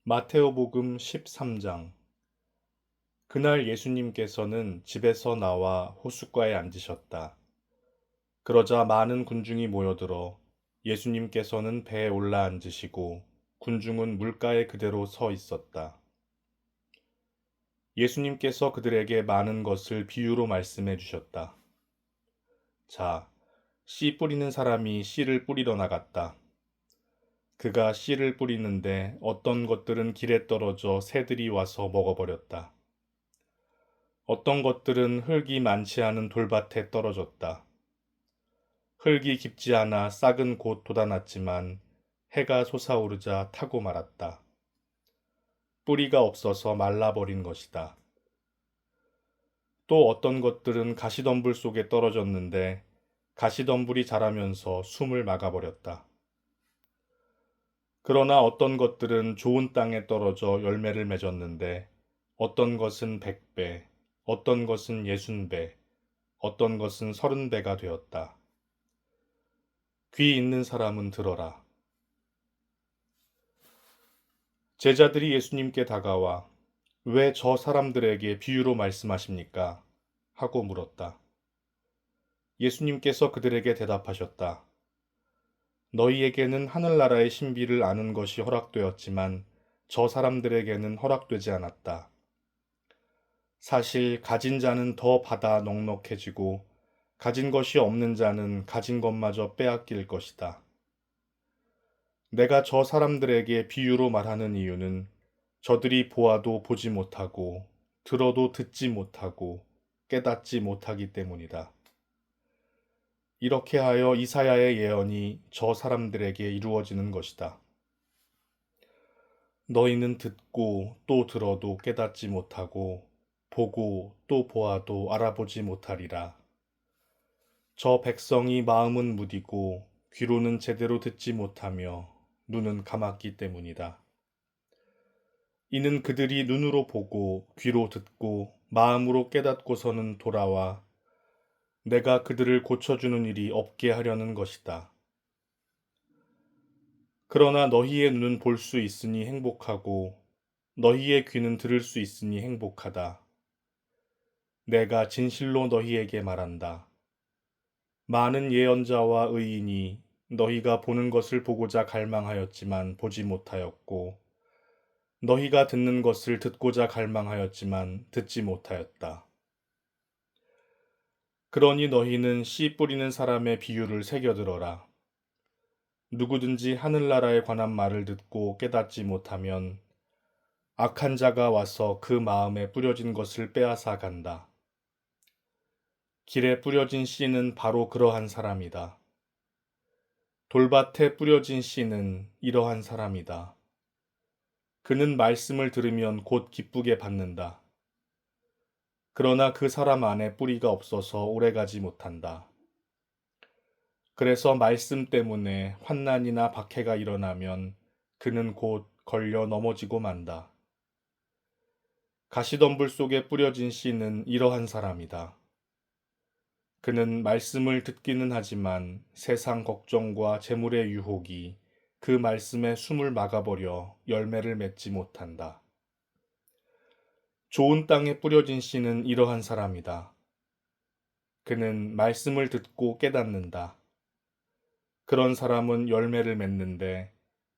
마테오복음 13장. 그날 예수님께서는 집에서 나와 호숫가에 앉으셨다. 그러자 많은 군중이 모여들어 예수님께서는 배에 올라 앉으시고 군중은 물가에 그대로 서 있었다. 예수님께서 그들에게 많은 것을 비유로 말씀해 주셨다. 자, 씨 뿌리는 사람이 씨를 뿌리러 나갔다. 그가 씨를 뿌리는데 어떤 것들은 길에 떨어져 새들이 와서 먹어버렸다. 어떤 것들은 흙이 많지 않은 돌밭에 떨어졌다. 흙이 깊지 않아 싹은 곧 돋아났지만 해가 솟아오르자 타고 말았다. 뿌리가 없어서 말라버린 것이다. 또 어떤 것들은 가시덤불 속에 떨어졌는데 가시덤불이 자라면서 숨을 막아버렸다. 그러나 어떤 것들은 좋은 땅에 떨어져 열매를 맺었는데 어떤 것은 100배, 어떤 것은 60배, 어떤 것은 30배가 되었다. 귀 있는 사람은 들어라. 제자들이 예수님께 다가와 왜 저 사람들에게 비유로 말씀하십니까? 하고 물었다. 예수님께서 그들에게 대답하셨다. 너희에게는 하늘나라의 신비를 아는 것이 허락되었지만 저 사람들에게는 허락되지 않았다. 사실 가진 자는 더 받아 넉넉해지고 가진 것이 없는 자는 가진 것마저 빼앗길 것이다. 내가 저 사람들에게 비유로 말하는 이유는 저들이 보아도 보지 못하고 들어도 듣지 못하고 깨닫지 못하기 때문이다. 이렇게 하여 이사야의 예언이 저 사람들에게 이루어지는 것이다. 너희는 듣고 또 들어도 깨닫지 못하고 보고 또 보아도 알아보지 못하리라. 저 백성이 마음은 무디고 귀로는 제대로 듣지 못하며 눈은 감았기 때문이다. 이는 그들이 눈으로 보고 귀로 듣고 마음으로 깨닫고서는 돌아와 내가 그들을 고쳐주는 일이 없게 하려는 것이다. 그러나 너희의 눈은 볼 수 있으니 행복하고 너희의 귀는 들을 수 있으니 행복하다. 내가 진실로 너희에게 말한다. 많은 예언자와 의인이 너희가 보는 것을 보고자 갈망하였지만 보지 못하였고 너희가 듣는 것을 듣고자 갈망하였지만 듣지 못하였다. 그러니 너희는 씨 뿌리는 사람의 비유를 새겨들어라. 누구든지 하늘나라에 관한 말을 듣고 깨닫지 못하면 악한 자가 와서 그 마음에 뿌려진 것을 빼앗아 간다. 길에 뿌려진 씨는 바로 그러한 사람이다. 돌밭에 뿌려진 씨는 이러한 사람이다. 그는 말씀을 들으면 곧 기쁘게 받는다. 그러나 그 사람 안에 뿌리가 없어서 오래가지 못한다. 그래서 말씀 때문에 환난이나 박해가 일어나면 그는 곧 걸려 넘어지고 만다. 가시덤불 속에 뿌려진 씨는 이러한 사람이다. 그는 말씀을 듣기는 하지만 세상 걱정과 재물의 유혹이 그 말씀에 숨을 막아버려 열매를 맺지 못한다. 좋은 땅에 뿌려진 씨는 이러한 사람이다. 그는 말씀을 듣고 깨닫는다. 그런 사람은 열매를 맺는데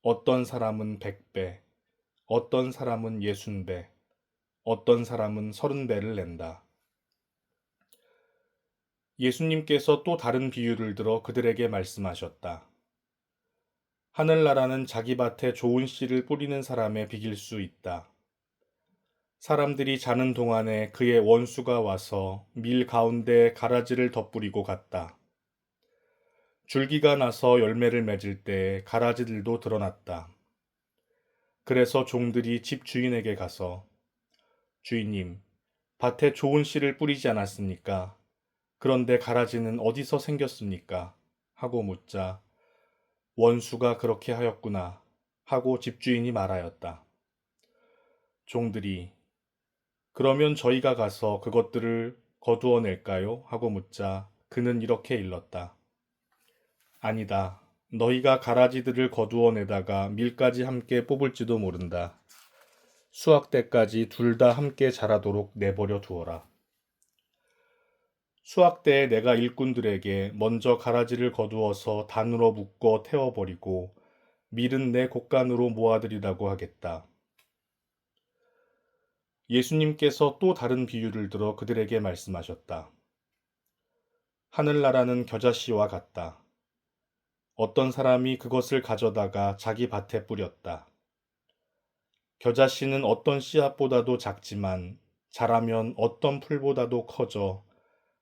어떤 사람은 100배, 어떤 사람은 60배, 어떤 사람은 30배를 낸다. 예수님께서 또 다른 비유를 들어 그들에게 말씀하셨다. 하늘나라는 자기 밭에 좋은 씨를 뿌리는 사람에 비길 수 있다. 사람들이 자는 동안에 그의 원수가 와서 밀 가운데 가라지를 덧뿌리고 갔다. 줄기가 나서 열매를 맺을 때 가라지들도 드러났다. 그래서 종들이 집 주인에게 가서 주인님, 밭에 좋은 씨를 뿌리지 않았습니까? 그런데 가라지는 어디서 생겼습니까? 하고 묻자 원수가 그렇게 하였구나 하고 집주인이 말하였다. 종들이 그러면 저희가 가서 그것들을 거두어 낼까요? 하고 묻자 그는 이렇게 일렀다. 아니다. 너희가 가라지들을 거두어 내다가 밀까지 함께 뽑을지도 모른다. 수확 때까지 둘 다 함께 자라도록 내버려 두어라. 수확 때에 내가 일꾼들에게 먼저 가라지를 거두어서 단으로 묶어 태워버리고 밀은 내 곡간으로 모아들이라고 하겠다. 예수님께서 또 다른 비유를 들어 그들에게 말씀하셨다. 하늘나라는 겨자씨와 같다. 어떤 사람이 그것을 가져다가 자기 밭에 뿌렸다. 겨자씨는 어떤 씨앗보다도 작지만 자라면 어떤 풀보다도 커져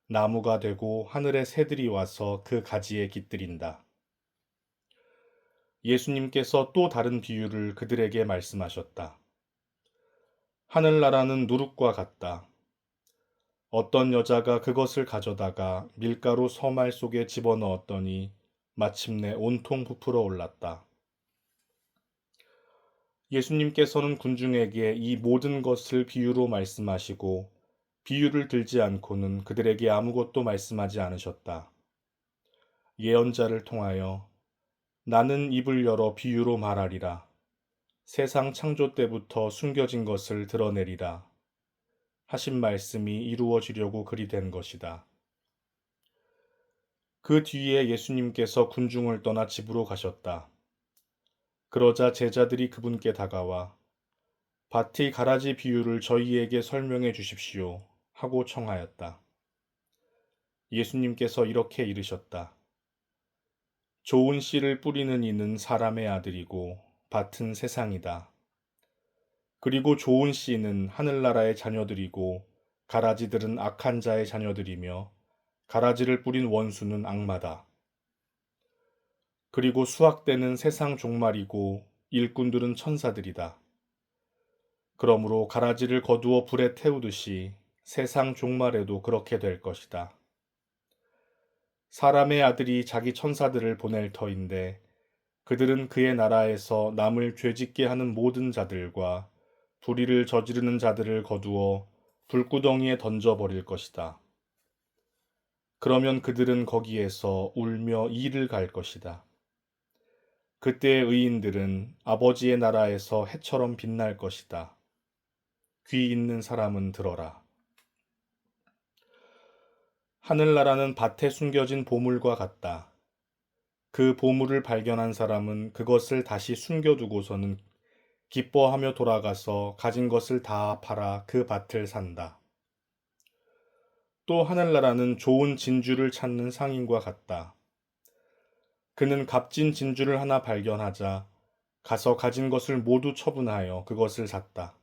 나무가 되고 하늘의 새들이 와서 그 가지에 깃들인다. 예수님께서 또 다른 비유를 그들에게 말씀하셨다. 하늘나라는 누룩과 같다. 어떤 여자가 그것을 가져다가 밀가루 서말 속에 집어넣었더니 마침내 온통 부풀어 올랐다. 예수님께서는 군중에게 이 모든 것을 비유로 말씀하시고 비유를 들지 않고는 그들에게 아무것도 말씀하지 않으셨다. 예언자를 통하여 나는 입을 열어 비유로 말하리라. 세상 창조 때부터 숨겨진 것을 드러내리라. 하신 말씀이 이루어지려고 그리 된 것이다. 그 뒤에 예수님께서 군중을 떠나 집으로 가셨다. 그러자 제자들이 그분께 다가와 밭의 가라지 비유를 저희에게 설명해 주십시오 하고 청하였다. 예수님께서 이렇게 이르셨다. 좋은 씨를 뿌리는 이는 사람의 아들이고 밭은 세상이다. 그리고 좋은 씨는 하늘나라의 자녀들이고 가라지들은 악한 자의 자녀들이며 가라지를 뿌린 원수는 악마다. 그리고 수확 때는 세상 종말이고 일꾼들은 천사들이다. 그러므로 가라지를 거두어 불에 태우듯이 세상 종말에도 그렇게 될 것이다. 사람의 아들이 자기 천사들을 보낼 터인데 그들은 그의 나라에서 남을 죄짓게 하는 모든 자들과 불의를 저지르는 자들을 거두어 불구덩이에 던져버릴 것이다. 그러면 그들은 거기에서 울며 이를 갈 것이다. 그때의 의인들은 아버지의 나라에서 해처럼 빛날 것이다. 귀 있는 사람은 들어라. 하늘나라는 밭에 숨겨진 보물과 같다. 그 보물을 발견한 사람은 그것을 다시 숨겨두고서는 기뻐하며 돌아가서 가진 것을 다 팔아 그 밭을 산다. 또 하늘나라는 좋은 진주를 찾는 상인과 같다. 그는 값진 진주를 하나 발견하자 가서 가진 것을 모두 처분하여 그것을 샀다.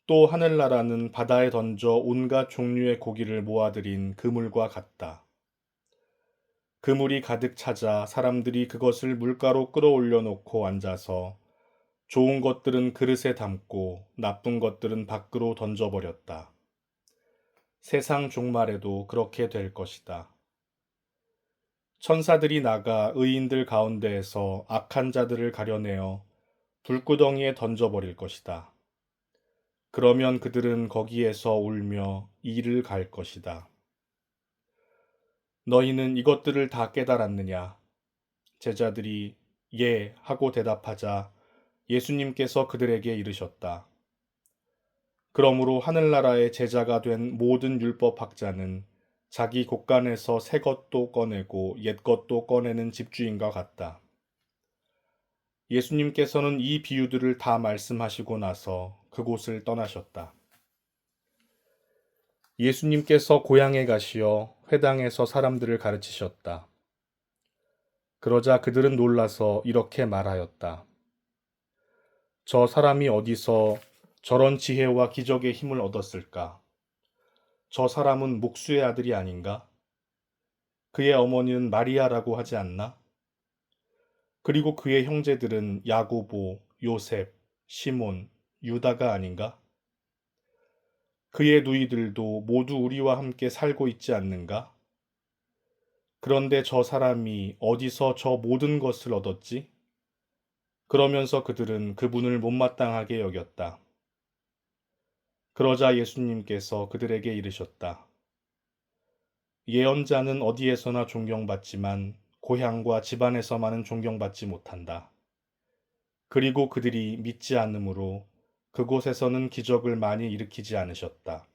또 하늘나라는 바다에 던져 온갖 종류의 고기를 모아들인 그물과 같다. 그물이 가득 차자 사람들이 그것을 물가로 끌어올려 놓고 앉아서 좋은 것들은 그릇에 담고 나쁜 것들은 밖으로 던져버렸다. 세상 종말에도 그렇게 될 것이다. 천사들이 나가 의인들 가운데에서 악한 자들을 가려내어 불구덩이에 던져버릴 것이다. 그러면 그들은 거기에서 울며 이를 갈 것이다. 너희는 이것들을 다 깨달았느냐? 제자들이 예 하고 대답하자 예수님께서 그들에게 이르셨다. 그러므로 하늘나라의 제자가 된 모든 율법학자는 자기 곳간에서 새 것도 꺼내고 옛 것도 꺼내는 집주인과 같다. 예수님께서는 이 비유들을 다 말씀하시고 나서 그곳을 떠나셨다. 예수님께서 고향에 가시어 회당에서 사람들을 가르치셨다. 그러자 그들은 놀라서 이렇게 말하였다. 저 사람이 어디서 저런 지혜와 기적의 힘을 얻었을까? 저 사람은 목수의 아들이 아닌가? 그의 어머니는 마리아라고 하지 않나? 그리고 그의 형제들은 야고보, 요셉, 시몬, 유다가 아닌가? 그의 누이들도 모두 우리와 함께 살고 있지 않는가? 그런데 저 사람이 어디서 저 모든 것을 얻었지? 그러면서 그들은 그분을 못마땅하게 여겼다. 그러자 예수님께서 그들에게 이르셨다. 예언자는 어디에서나 존경받지만 고향과 집안에서만은 존경받지 못한다. 그리고 그들이 믿지 않으므로 그곳에서는 기적을 많이 일으키지 않으셨다.